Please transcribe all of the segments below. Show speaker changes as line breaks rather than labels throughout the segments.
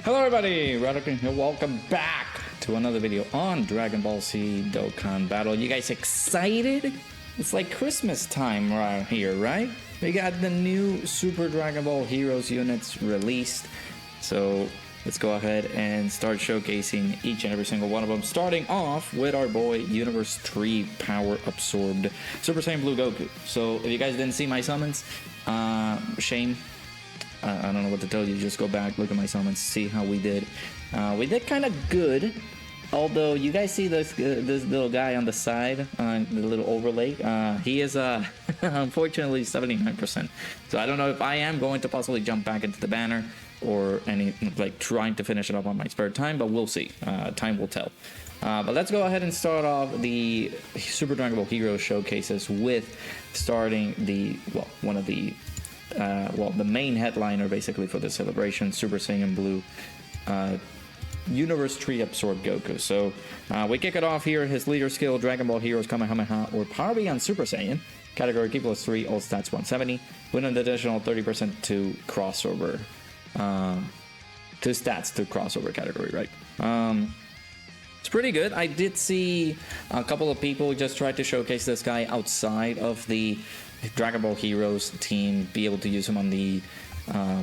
Hello everybody, Dokkan here. Welcome back to another video on Dragon Ball Z Dokkan Battle. You guys excited? It's like Christmas time right here, right? We got the new Super Dragon Ball Heroes units released. So let's go ahead and start showcasing each and every single one of them. Starting off with our boy Universe 3 Power Absorbed Super Saiyan Blue Goku. So if you guys didn't see my summons, shame. I don't know what to tell you, just go back, look at my summons, see how we did. We did kind of good, although you guys see this little guy on the side, the little overlay, he is unfortunately 79%. So I don't know if I am going to possibly jump back into the banner or trying to finish it up on my spare time, but we'll see. Time will tell. But let's go ahead and start off the Super Dragon Ball Heroes showcases with starting one of the the main headliner basically for the celebration, Super Saiyan Blue Universe 3 Absorbed Goku. So we kick it off here. His leader skill, Dragon Ball Heroes Kamehameha or Power Beyond Super Saiyan. Category Ki +3, all stats 170. With an additional 30% to crossover. To stats to crossover category, right? It's pretty good. I did see a couple of people just try to showcase this guy outside of the Dragon Ball Heroes team, be able to use him on the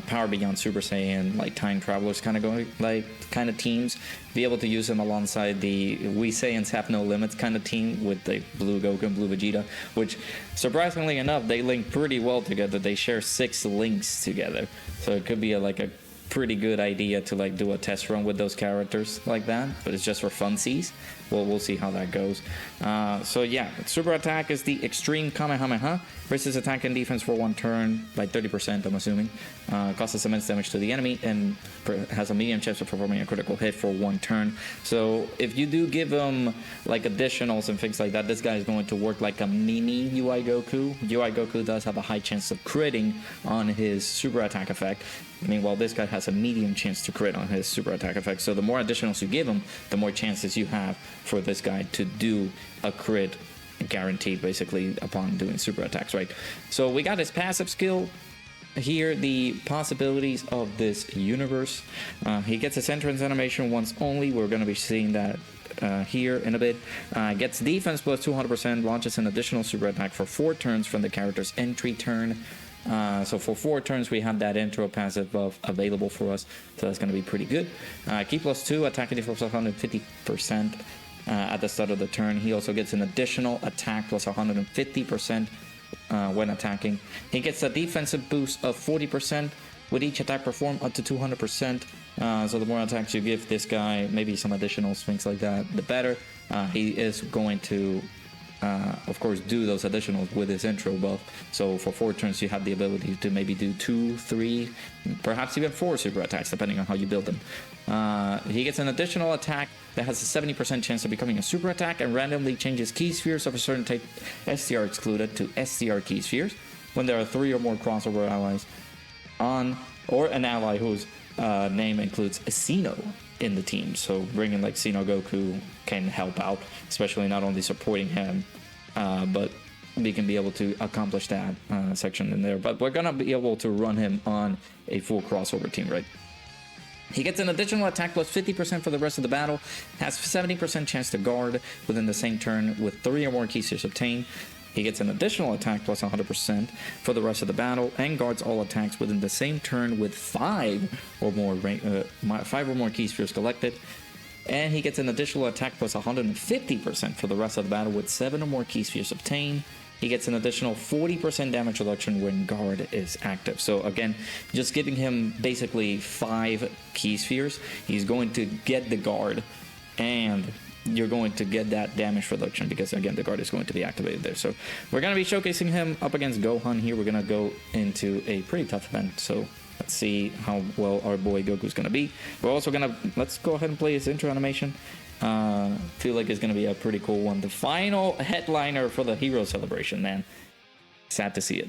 Power Beyond Super Saiyan, like Time Travelers kind of teams, be able to use him alongside the We Saiyans Have No Limits kind of team with the Blue Goku and Blue Vegeta, which surprisingly enough, they link pretty well together. They share 6 links together. So it could be a pretty good idea to do a test run with those characters like that, but it's just for funsies. We'll see how that goes. So yeah, super attack is the Extreme Kamehameha. Raises attack and defense for 1 turn by 30%, I'm assuming. Causes immense damage to the enemy and has a medium chance of performing a critical hit for 1 turn. So if you do give him additionals and things like that, this guy is going to work like a mini UI Goku. UI Goku does have a high chance of critting on his super attack effect. Meanwhile, this guy has a medium chance to crit on his super attack effect. So the more additionals you give him, the more chances you have for this guy to do a crit guaranteed, basically, upon doing super attacks, right? So we got his passive skill here, the possibilities of this universe. He gets his entrance animation once only. We're going to be seeing that here in a bit. Gets defense plus 200%, launches an additional super attack for 4 turns from the character's entry turn. So for 4 turns, we have that intro passive buff available for us. So that's going to be pretty good. Ki +2, attack and defense plus 150% at the start of the turn. He also gets an additional attack plus 150% when attacking. He gets a defensive boost of 40% with each attack performed up to 200%. So the more attacks you give this guy, maybe some additionals, things like that, the better. He is going to of course do those additionals with his intro buff. So for 4 turns you have the ability to maybe do 2, 3, perhaps even 4 super attacks depending on how you build them. He gets an additional attack that has a 70% chance of becoming a super attack and randomly changes key spheres of a certain type, STR excluded, to STR key spheres when there are 3 or more crossover allies on, or an ally whose name includes a Xeno in the team. So bringing Xeno Goku can help out, especially not only supporting him, but we can be able to accomplish that section in there. But we're gonna be able to run him on a full crossover team, right? He gets an additional attack plus 50% for the rest of the battle, has 70% chance to guard within the same turn with 3 or more key spheres obtained. He gets an additional attack plus 100% for the rest of the battle and guards all attacks within the same turn with 5 or more key spheres collected. And he gets an additional attack plus 150% for the rest of the battle with 7 or more key spheres obtained. He gets an additional 40% damage reduction when guard is active. So again, just giving him basically 5 key spheres, he's going to get the guard and you're going to get that damage reduction because again the guard is going to be activated there. So we're going to be showcasing him up against Gohan here. We're going to go into a pretty tough event, so let's see how well our boy Goku's going to be. We're also going to, let's go ahead and play his intro animation. Feel like it's going to be a pretty cool one. The final headliner for the hero celebration, man. Sad to see it.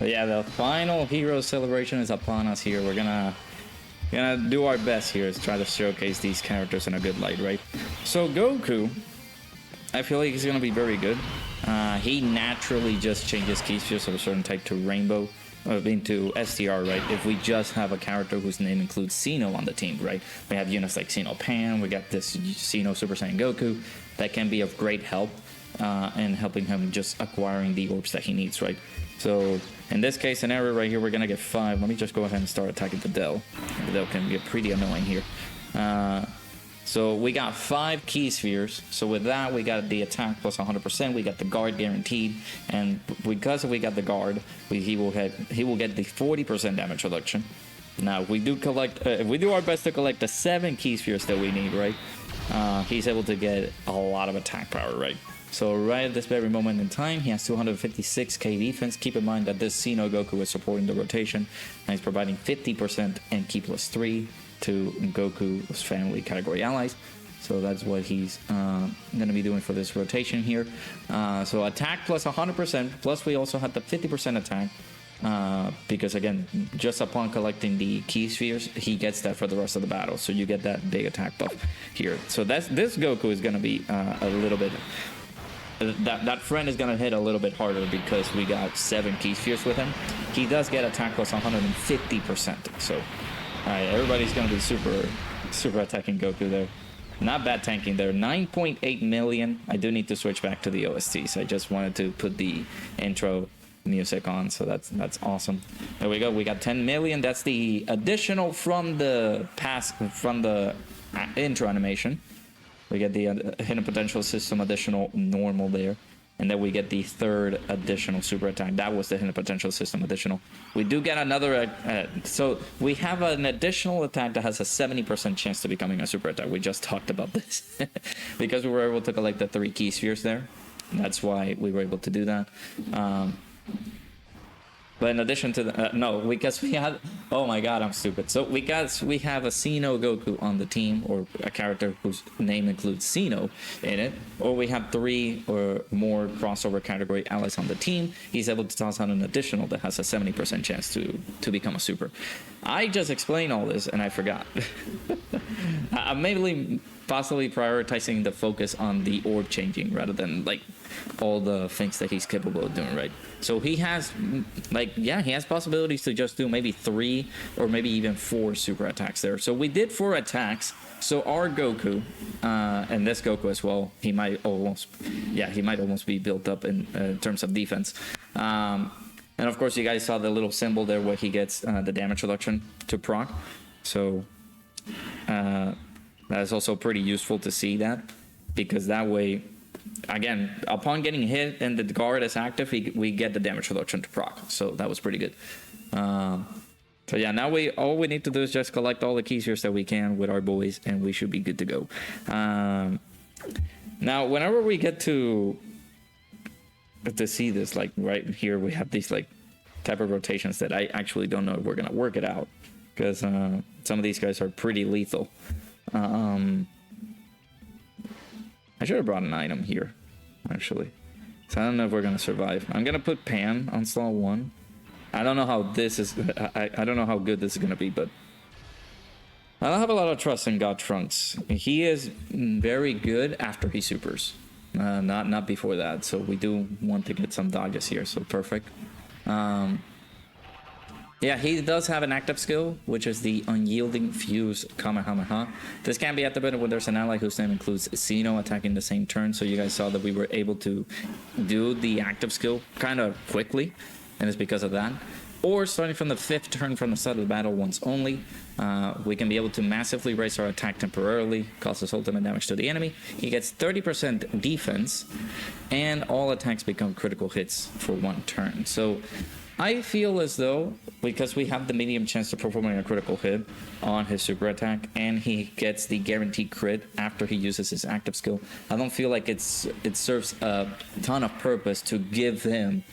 But yeah, the final hero celebration is upon us here. We're gonna do our best here to try to showcase these characters in a good light, right? So Goku, I feel like he's gonna be very good. He naturally just changes key spheres of a certain type to Rainbow, into STR, right? If we just have a character whose name includes Xeno on the team, right? We have units like Xeno Pan, we got this Xeno Super Saiyan Goku that can be of great help in helping him just acquiring the orbs that he needs, right? So in this case scenario right here, we're gonna get 5. Let me just go ahead and start attacking the Dell. The Dell can get pretty annoying here. So we got 5 key spheres. So with that, we got the attack plus 100%. We got the guard guaranteed, and because we got the guard, he will get the 40% damage reduction. Now, if we do our best to collect the 7 key spheres that we need, right? He's able to get a lot of attack power, right? So right at this very moment in time, he has 256k defense. Keep in mind that this Xeno Goku is supporting the rotation, and he's providing 50% and key plus 3 to Goku's family category allies. So that's what he's going to be doing for this rotation here. So attack plus 100%, plus we also have the 50% attack. Because again, just upon collecting the key spheres, he gets that for the rest of the battle. So you get that big attack buff here. So this Goku is going to be a little bit... That friend is going to hit a little bit harder because we got 7 key spheres with him. He does get attack plus 150%. So everybody's going to be super attacking Goku there. Not bad tanking there. 9.8 million. I do need to switch back to the OSTs. I just wanted to put the intro music on, so that's awesome. There we go. We got 10 million. That's the additional from the intro animation. We get the hidden potential system additional normal there, and then we get the 3rd additional super attack. That was the hidden potential system additional. We do get another so we have an additional attack that has a 70% chance to becoming a super attack. We just talked about this because we were able to collect the 3 key spheres there. That's why we were able to do that. But in addition to the, because we had, oh my god, I'm stupid. So we have a Xeno Goku on the team, or a character whose name includes Xeno in it, or we have 3 or more crossover category allies on the team. He's able to toss out an additional that has a 70% chance to become a super. I just explained all this and I forgot. I'm mainly possibly prioritizing the focus on the orb changing rather than like all the things that he's capable of doing, right? So he has he has possibilities to just do maybe 3 or maybe even 4 super attacks there. So we did 4 attacks. So our Goku, and this Goku as well, he might almost be built up in terms of defense. And of course, you guys saw the little symbol there where he gets the damage reduction to proc. So that's also pretty useful to see that, because that way, again, upon getting hit and the guard is active, we get the damage reduction to proc. So that was pretty good. So yeah, now all we need to do is just collect all the key spheres that we can with our boys, and we should be good to go. Now, whenever we get to see this, like right here, we have these like type of rotations that I actually don't know if we're gonna work it out, because some of these guys are pretty lethal. I should have brought an item here, actually. So I don't know if we're gonna survive. I'm gonna put Pan on slot 1. I don't know how this is. I don't know how good this is gonna be, but I don't have a lot of trust in God Trunks. He is very good after he supers, not before that. So we do want to get some dodges here. So perfect. Yeah, he does have an active skill, which is the Unyielding Fuse Kamehameha. This can be activated when there's an ally whose name includes Xeno attacking the same turn. So you guys saw that we were able to do the active skill kind of quickly, and it's because of that. Or starting from the 5th turn from the start of the battle once only, we can be able to massively raise our attack temporarily, causes ultimate damage to the enemy. He gets 30% defense, and all attacks become critical hits for 1 turn. So I feel as though, because we have the medium chance of performing a critical hit on his super attack, and he gets the guaranteed crit after he uses his active skill, I don't feel like it serves a ton of purpose to give him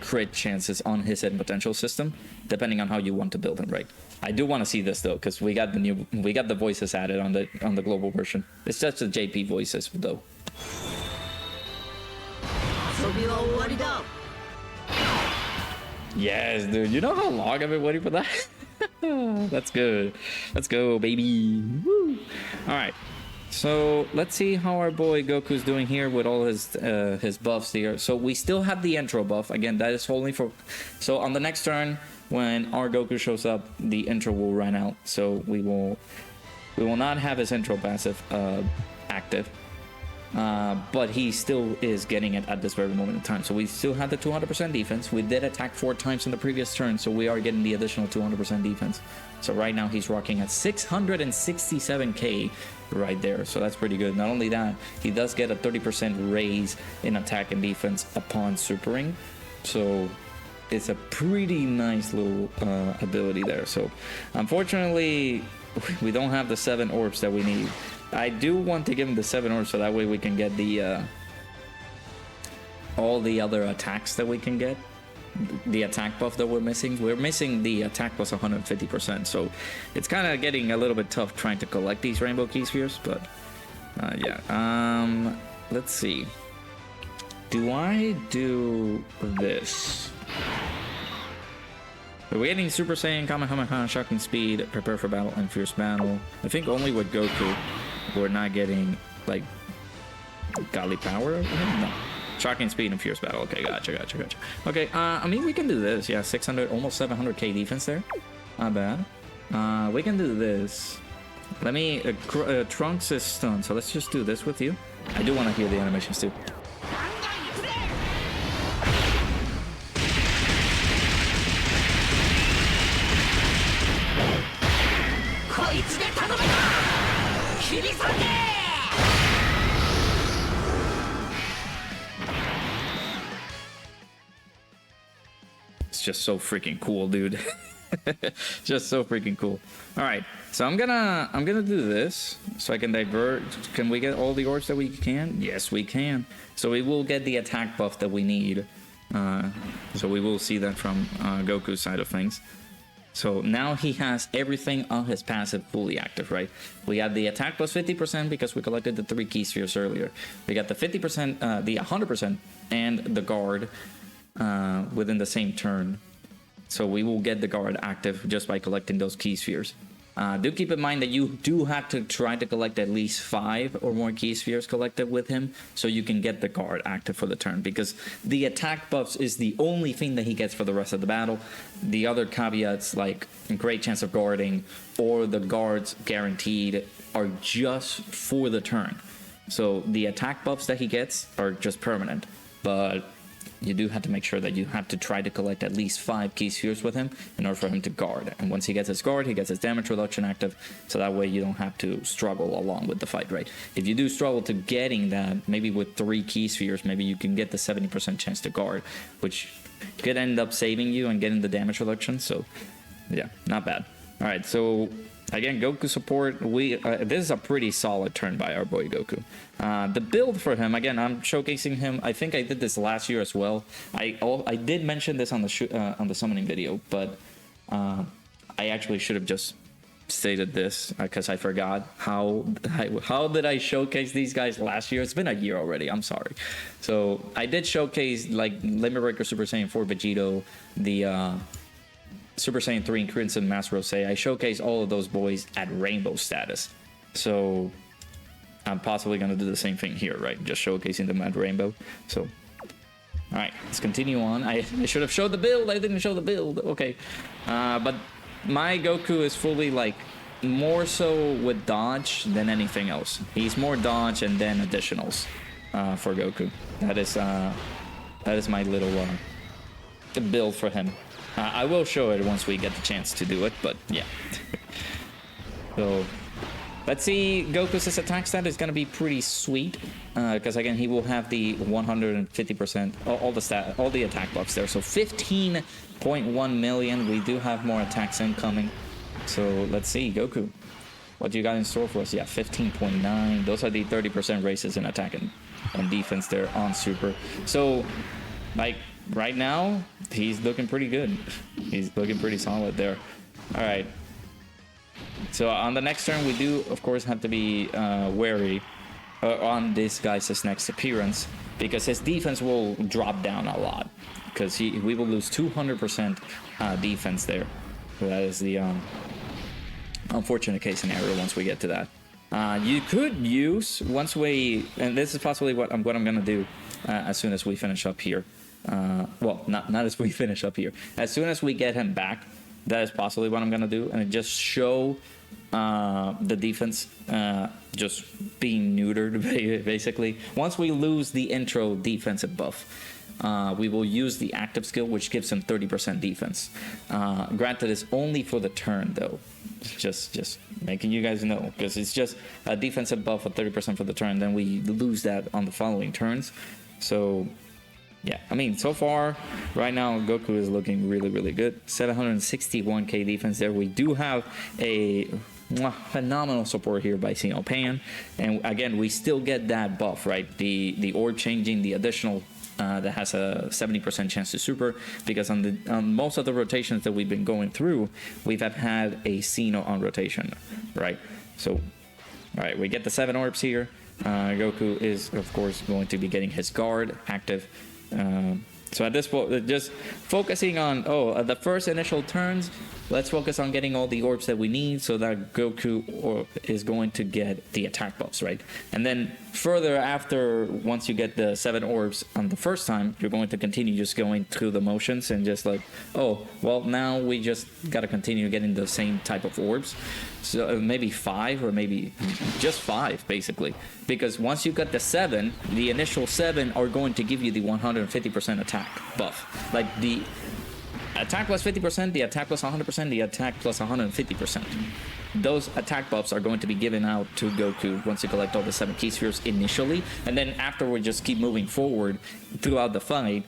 crit chances on his hidden potential system, depending on how you want to build him, right? I do want to see this though, because we got the voices added on the global version. It's just the JP voices though. 遊びは終わりだ。Yes, dude. You know how long I've been waiting for that? That's good. Let's go, baby. Woo. All right. So let's see how our boy Goku's doing here with all his buffs here. So we still have the intro buff. Again, that is only for... So on the next turn, when our Goku shows up, the intro will run out. So we will not have his intro passive active. But he still is getting it at this very moment in time. So we still have the 200% defense. We did attack 4 times in the previous turn, so we are getting the additional 200% defense. So right now he's rocking at 667k right there. So that's pretty good. Not only that, he does get a 30% raise in attack and defense upon supering. So it's a pretty nice little ability there. So unfortunately, we don't have the 7 orbs that we need. I do want to give him the 7 orbs so that way we can get the all the other attacks that we can get. The attack buff that we're missing. We're missing the attack plus 150%, so it's kind of getting a little bit tough trying to collect these rainbow key spheres, but yeah. Let's see. Do I do this? We're getting Super Saiyan, Kamehameha, Shocking Speed, Prepare for Battle, and Fierce Battle. I think only with Goku we're not getting, like, Godly Power? No. Shocking Speed and Fierce Battle. Okay, gotcha. Okay, I mean, we can do this. Yeah, 600, almost 700k defense there. Not bad. We can do this. Let me... Trunks is stunned, so let's just do this with you. I do want to hear the animations, too. It's just so freaking cool, dude. Just so freaking cool. All right, so I'm gonna do this so I can divert. Can we get all the orbs that we can? Yes, we can. So we will get the attack buff that we need. So we will see that from Goku's side of things. So now he has everything on his passive fully active, right? We have the attack plus 50% because we collected the 3 key spheres earlier. We got the 50%, the 100%, and the guard within the same turn. So we will get the guard active just by collecting those key spheres. Do keep in mind that you do have to try to collect at least 5 or more key spheres collected with him so you can get the guard active for the turn, because the attack buffs is the only thing that he gets for the rest of the battle. The other caveats, like great chance of guarding or the guards guaranteed, are just for the turn. So the attack buffs that he gets are just permanent, but you do have to make sure that you have to try to collect at least 5 key spheres with him in order for him to guard. And once he gets his guard, he gets his damage reduction active, so that way you don't have to struggle along with the fight, right? If you do struggle to getting that, maybe with 3 key spheres, maybe you can get the 70% chance to guard, which could end up saving you and getting the damage reduction. So yeah, not bad. All right, so again, Goku support, this is a pretty solid turn by our boy Goku. The build for him, again, I'm showcasing him. I think I did this last year as well. I did mention this on the summoning video, but I actually should have just stated this because I forgot how did I showcase these guys last year. It's been a year already, I'm sorry. So I did showcase like Limit Breaker Super Saiyan 4 Vegito, the Super Saiyan 3 and Crimson Master Rose. I showcase all of those boys at rainbow status. So I'm possibly going to do the same thing here, right? Just showcasing them at rainbow. So, all right, let's continue on. I should have showed the build. I didn't show the build. Okay. But my Goku is fully like more so with dodge than anything else. He's more dodge and then additionals for Goku. That is my little build for him. I will show it once we get the chance to do it, but yeah. So let's see. Goku's attack stat is gonna be pretty sweet because again he will have the 150% all the attack buffs there. So 15.1 million. We do have more attacks incoming. So let's see, Goku, what do you got in store for us? Yeah, 15.9. Those are the 30% raises in attack and defense there on Super. So like right now, he's looking pretty good. He's looking pretty solid there. All right. So on the next turn, we do, of course, have to be wary on this guy's next appearance because his defense will drop down a lot. because we will lose 200% defense there. That is the unfortunate case scenario once we get to that. You could use, once we, and this is possibly what I'm gonna do as soon as we finish up here. Well, not as we finish up here. As soon as we get him back, that is possibly what I'm gonna do, and just show the defense just being neutered, basically. Once we lose the intro defensive buff, we will use the active skill, which gives him 30% defense. Granted, it's only for the turn, though. Just making you guys know, because it's just a defensive buff of 30% for the turn, then we lose that on the following turns. So yeah, I mean, so far, right now, Goku is looking really, really good. 761k defense there. We do have a phenomenal support here by Sino Pan. And again, we still get that buff, right? The orb changing, the additional that has a 70% chance to super, because on most of the rotations that we've been going through, we've had a Sino on rotation, right? So, all right, we get the 7 orbs here. Goku is, of course, going to be getting his guard active. So at this point, just focusing on the first initial turns, let's focus on getting all the orbs that we need, so that Goku is going to get the attack buffs, right? And then further after, once you get the 7 orbs on the first time, you're going to continue just going through the motions and just like, oh, well, now we just got to continue getting the same type of orbs. So maybe 5, or maybe just 5, basically. Because once you get the 7, the initial 7 are going to give you the 150% attack buff. Like the attack plus 50%, the attack plus 100%, the attack plus 150%. Those attack buffs are going to be given out to Goku once you collect all the 7 key spheres initially. And then afterward, just keep moving forward throughout the fight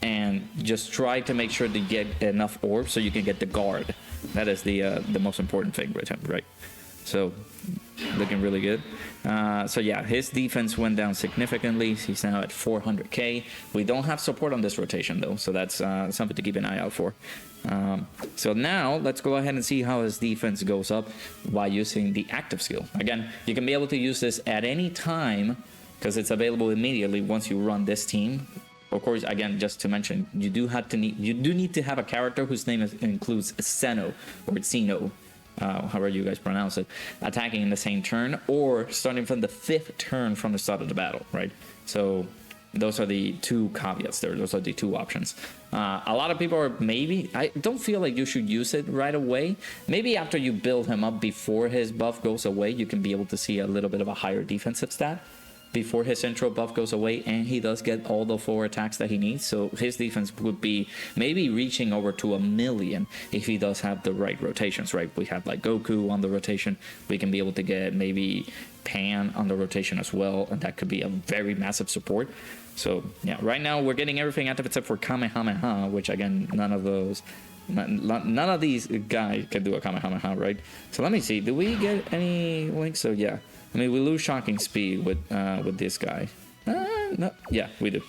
and just try to make sure to get enough orbs so you can get the guard. That is the most important thing, right? So, looking really good. So yeah, his defense went down significantly. He's now at 400k. We don't have support on this rotation though, so that's something to keep an eye out for. So now let's go ahead and see how his defense goes up by using the active skill. Again, you can be able to use this at any time because it's available immediately once you run this team. Of course, again, just to mention, you do need to have a character whose name includes Seno or Sino, however you guys pronounce it, attacking in the same turn or starting from the 5th turn from the start of the battle, right? So those are the 2 caveats there. Those are the 2 options. A lot of people are I don't feel like you should use it right away. Maybe after you build him up before his buff goes away, you can be able to see a little bit of a higher defensive stat before his intro buff goes away, and he does get all the 4 attacks that he needs. So his defense would be maybe reaching over to 1,000,000 if he does have the right rotations, right? We have like Goku on the rotation. We can be able to get maybe Pan on the rotation as well, and that could be a very massive support. So yeah, right now we're getting everything active except for Kamehameha, which again, none of these guys can do a Kamehameha, right? So let me see, do we get any links? So yeah, I mean, we lose shocking speed with this guy. No, yeah, we do.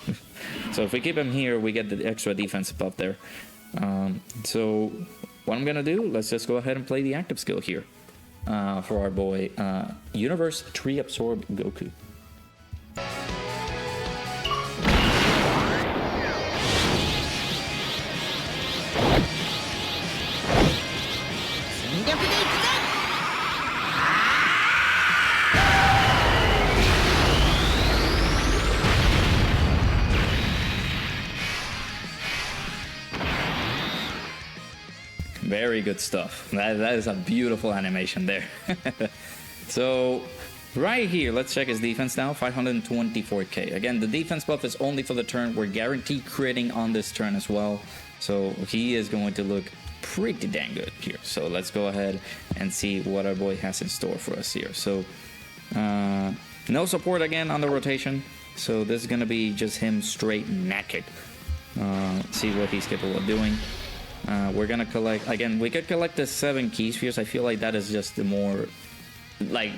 So if we keep him here, we get the extra defense buff there. So what I'm gonna do, let's just go ahead and play the active skill here for our boy Universe Tree Absorb Goku. Very good stuff. That is a beautiful animation there. So right here, let's check his defense now. 524k. Again, the defense buff is only for the turn. We're guaranteed critting on this turn as well. So he is going to look pretty dang good here. So let's go ahead and see what our boy has in store for us here. So no support again on the rotation. So this is going to be just him straight naked. See what he's capable of doing. We're gonna collect, again, we could collect the 7 key spheres. I feel like that is just the more, like,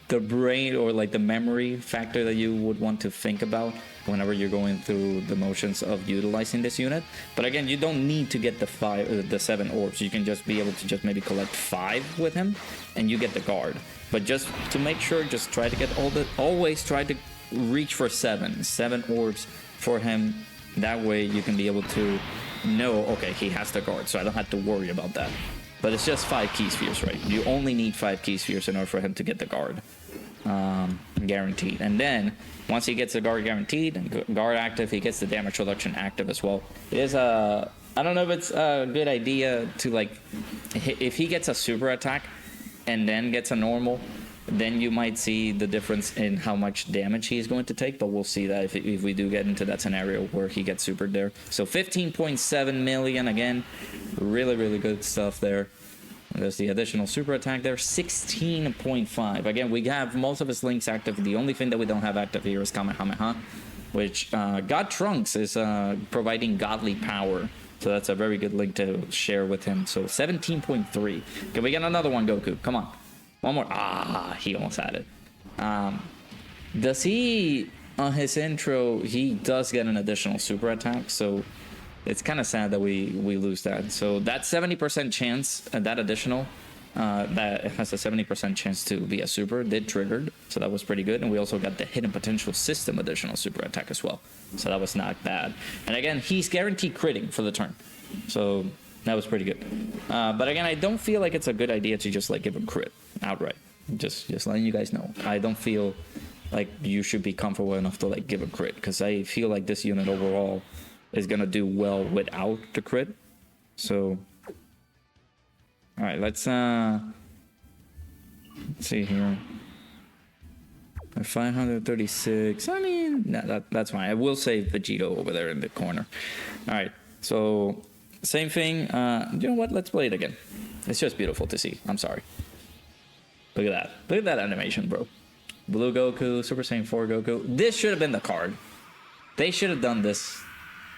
the brain or like the memory factor that you would want to think about whenever you're going through the motions of utilizing this unit. But again, you don't need to get the 7 orbs. You can just be able to just maybe collect 5 with him and you get the guard. But just to make sure, just try to get always try to reach for 7 orbs for him That way you can be able to know, okay, he has the guard, so I don't have to worry about that. But it's just 5 key spheres, right? You only need 5 key spheres in order for him to get the guard guaranteed. And then once he gets the guard guaranteed and guard active, he gets the damage reduction active as well. It is a, I don't know if it's a good idea to, like, if he gets a super attack and then gets a normal, then you might see the difference in how much damage he's going to take, but we'll see that if we do get into that scenario where he gets supered there. So 15.7 million, again, really good stuff there. And there's the additional super attack there, 16.5. Again, we have most of his links active. The only thing that we don't have active here is Kamehameha, which God Trunks is providing godly power. So that's a very good link to share with him. So 17.3. Can we get another one, Goku? Come on. One more. Ah, he almost had it. Does he, on his intro, he does get an additional super attack. So it's kind of sad that we lose that. So that 70% chance, that additional, that has a 70% chance to be a super, did triggered. So that was pretty good. And we also got the hidden potential system additional super attack as well. So that was not bad. And again, he's guaranteed critting for the turn. So that was pretty good. But again, I don't feel like it's a good idea to just like give him crit outright. Just letting you guys know. I don't feel like you should be comfortable enough to like give a crit, because I feel like this unit overall is gonna do well without the crit. So, all right, let's see here. 536. I mean, no, that's fine. I will save Vegito over there in the corner. All right, so same thing. You know what? Let's play it again. It's just beautiful to see. I'm sorry. Look at that. Look at that animation, bro. Blue Goku, Super Saiyan 4 Goku. This should have been the card. They should have done this.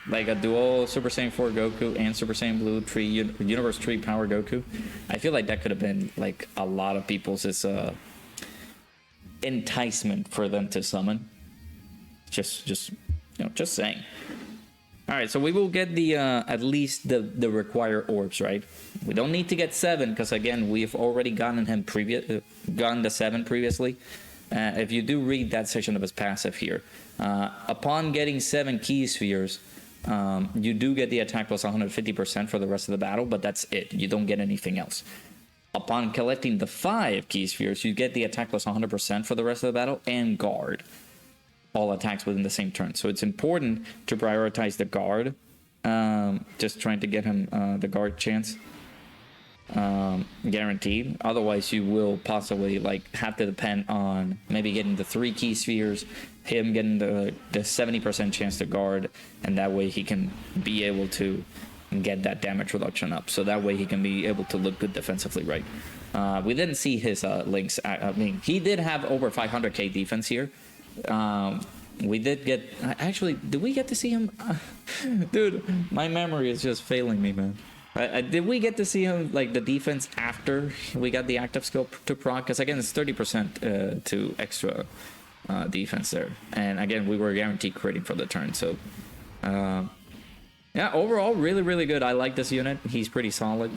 Like a dual Super Saiyan 4 Goku and Super Saiyan Blue Tree, Universe Tree Power Goku. I feel like that could have been like a lot of people's enticement for them to summon. Just you know, just saying. All right, so we will get the at least the required orbs, right? We don't need to get 7 because again we've already gotten him gotten the 7 previously. If you do read that section of his passive here, upon getting 7 key spheres, you do get the attack plus 150% for the rest of the battle, but that's it. You don't get anything else. Upon collecting the 5 key spheres, you get the attack plus 100% for the rest of the battle and guard. All attacks within the same turn. So it's important to prioritize the guard. Just trying to get him the guard chance guaranteed. Otherwise, you will possibly like have to depend on maybe getting the 3 key spheres, him getting the 70% chance to guard, and that way he can be able to get that damage reduction up. So that way he can be able to look good defensively, right? We didn't see his links. I mean, he did have over 500k defense here. We did get, actually, did we get to see him? Dude, my memory is just failing me, man. Did we get to see him, like, the defense after we got the active skill to proc? Because, again, it's 30% to extra defense there. And, again, we were guaranteed critting for the turn. So, yeah, overall, really good. I like this unit. He's pretty solid.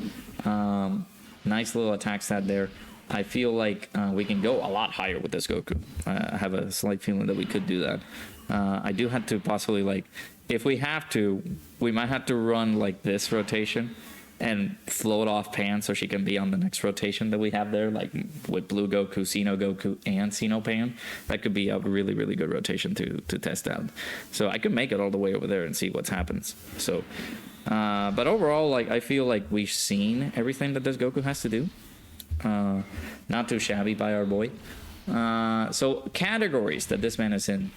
Nice little attack stat there. I feel like we can go a lot higher with this Goku. I have a slight feeling that we could do that. I do have to possibly, like, if we have to, we might have to run like this rotation and float off Pan so she can be on the next rotation that we have there, like with Blue Goku, Xeno Goku, and Xeno Pan. That could be a really good rotation to test out. So I could make it all the way over there and see what happens. So, but overall, like, I feel like we've seen everything that this Goku has to do. Not too shabby by our boy. So categories that this man is in.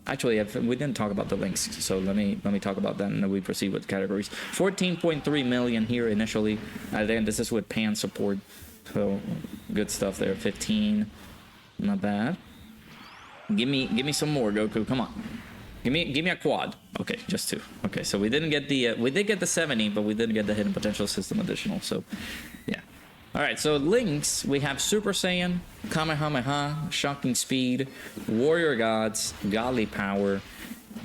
Actually, we didn't talk about the links, so let me talk about that, and then we proceed with categories. 14.3 million here initially. Then this is with Pan support, so good stuff there. 15, not bad. Give me some more, Goku. Come on, give me a quad. Okay, just 2. Okay, so we didn't get the we did get the 70, but we didn't get the hidden potential system additional. So yeah. All right, so links, we have Super Saiyan, Kamehameha, Shocking Speed, Warrior Gods, Godly Power,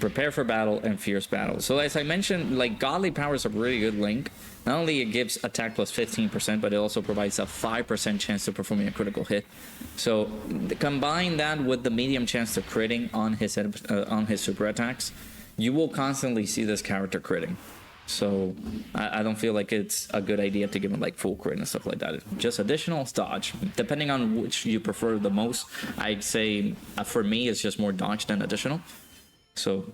Prepare for Battle, and Fierce Battle. So as I mentioned, like, Godly Power is a really good link. Not only it gives attack plus 15%, but it also provides a 5% chance to performing a critical hit. So combine that with the medium chance to critting on his super attacks, you will constantly see this character critting. So I don't feel like it's a good idea to give him like full crit and stuff like that. Just additional dodge, depending on which you prefer the most. I'd say for me it's just more dodge than additional. So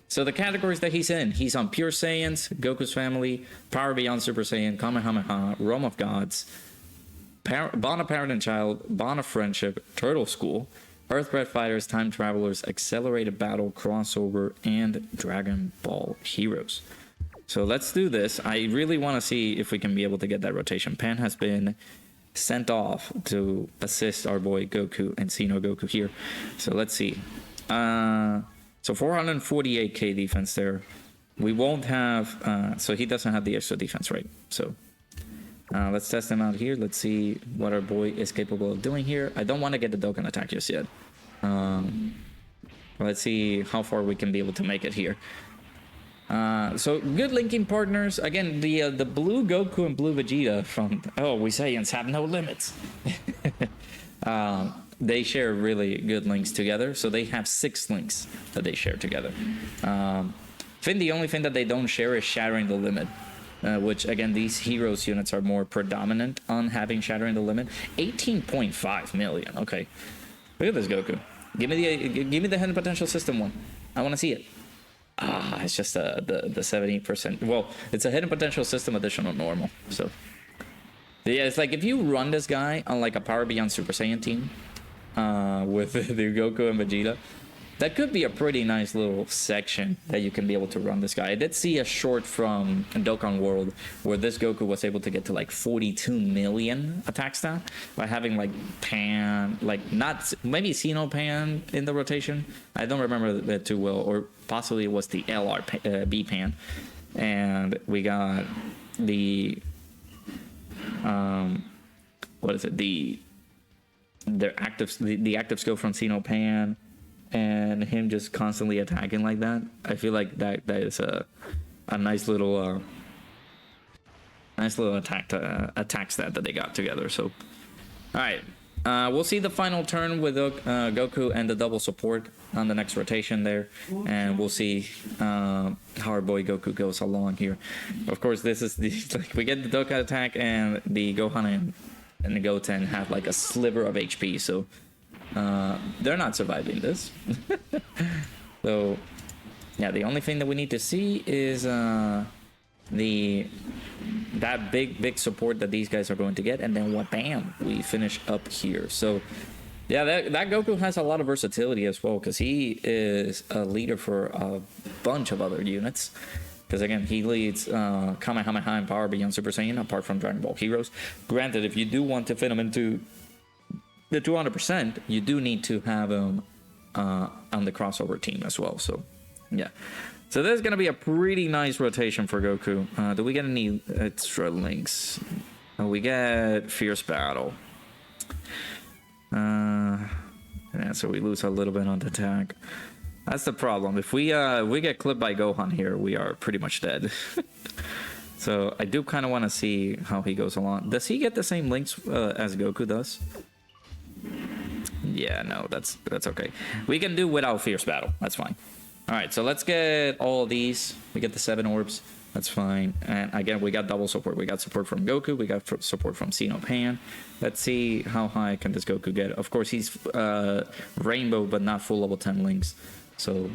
the categories that he's in, he's on Pure Saiyans, Goku's Family, Power Beyond Super Saiyan, Kamehameha, Realm of Gods, Bond of Parent and Child, Bond of Friendship, Turtle School, Earthbred Fighters, Time Travelers, Accelerated Battle, Crossover, and Dragon Ball Heroes. So let's do this. I really want to see if we can be able to get that rotation. Pan has been sent off to assist our boy Goku and Xeno Goku here. So let's see. So 448k defense there. We won't have... so he doesn't have the extra defense, right? So let's test him out here. Let's see what our boy is capable of doing here. I don't want to get the Dokkan attack just yet. Let's see how far we can be able to make it here. So good linking partners. Again, the blue Goku and blue Vegeta from we Saiyans have no limits. They share really good links together. So they have 6 links that they share together. I think the only thing that they don't share is shattering the limit. Which again, these heroes units are more predominant on having shattering the limit. 18.5 million. Okay, look at this Goku. Give me the hidden potential system one. I want to see it. It's just the 70%. Well, it's a hidden potential system additional normal. So yeah, it's like if you run this guy on like a Power Beyond Super Saiyan team with the Goku and Vegeta, that could be a pretty nice little section that you can be able to run this guy. I did see a short from Dokkan World where this Goku was able to get to like 42 million attack stat by having like Pan, like not maybe Xeno Pan in the rotation. I don't remember that too well, or possibly it was the LR B Pan, and we got the what is it, the active skill from Xeno Pan, and him just constantly attacking like that. I feel like that is a nice little attack stat that they got together. So all right, we'll see the final turn with Goku and the double support on the next rotation there, and we'll see how our boy Goku goes along here. Of course, this is the like we get the Dokkan attack, and the Gohan and the Goten have like a sliver of HP, so they're not surviving this. So yeah, the only thing that we need to see is that big support that these guys are going to get, and then what, bam, we finish up here. So yeah, that Goku has a lot of versatility as well, because he is a leader for a bunch of other units. Because again, he leads Kamehameha and Power Beyond Super Saiyan, apart from Dragon Ball Heroes. Granted, if you do want to fit him into the 200%, you do need to have him on the crossover team as well. So yeah, so there's gonna be a pretty nice rotation for Goku. Do we get any extra links? We get Fierce Battle. Yeah, so we lose a little bit on the attack. That's the problem. If we get clipped by Gohan here, we are pretty much dead. So I do kind of want to see how he goes along. Does he get the same links as Goku does? Yeah, no, that's okay. We can do without Fierce Battle. That's fine. All right, so let's get all of these. We get the 7 orbs. That's fine. And again, we got double support. We got support from Goku. We got support from Xeno Pan. Let's see how high can this Goku get. Of course, he's Rainbow, but not full level 10 links. So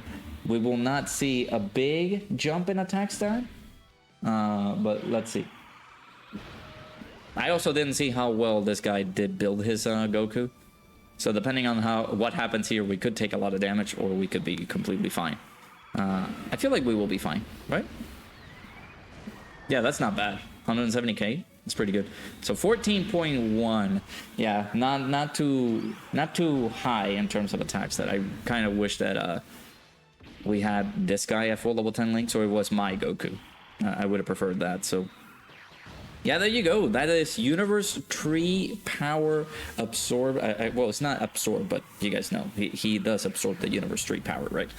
we will not see a big jump in attack stat. But let's see. I also didn't see how well this guy did build his Goku. So depending on what happens here, we could take a lot of damage, or we could be completely fine. I feel like we will be fine, right? Yeah, that's not bad. 170k. It's pretty good. So 14.1. Yeah, not too high in terms of attacks. That I kind of wish that we had this guy at full level 10 links, or it was my Goku. I would have preferred that. So yeah, there you go. That is Universe Tree Power Absorb. Well, it's not absorb, but you guys know he does absorb the Universe Tree Power, right?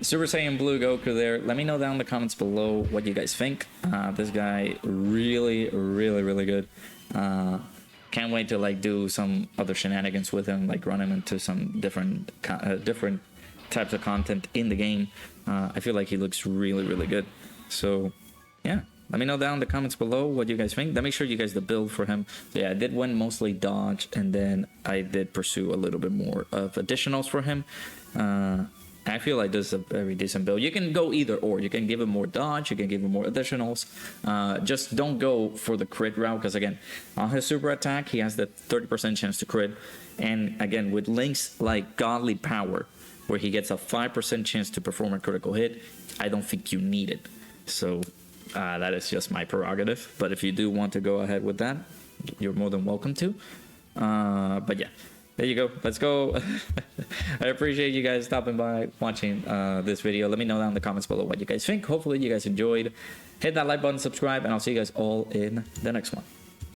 Super Saiyan Blue Goku there. Let me know down in the comments below what you guys think. This guy really good. Can't wait to like do some other shenanigans with him, like run him into some different types of content in the game. I feel like he looks really, really good. So, yeah. Let me know down in the comments below what you guys think. Let me show you guys the build for him. So yeah, I did win mostly dodge, and then I did pursue a little bit more of additionals for him. I feel like this is a very decent build. You can go either or. You can give him more dodge, you can give him more additionals. Just don't go for the crit route, because again, on his super attack, he has the 30% chance to crit. And again, with links like Godly Power, where he gets a 5% chance to perform a critical hit, I don't think you need it. So that is just my prerogative. But if you do want to go ahead with that, you're more than welcome to. But yeah, there you go. Let's go. I appreciate you guys stopping by, watching this video. Let me know down in the comments below what you guys think. Hopefully you guys enjoyed. Hit that like button, subscribe, and I'll see you guys all in the next one.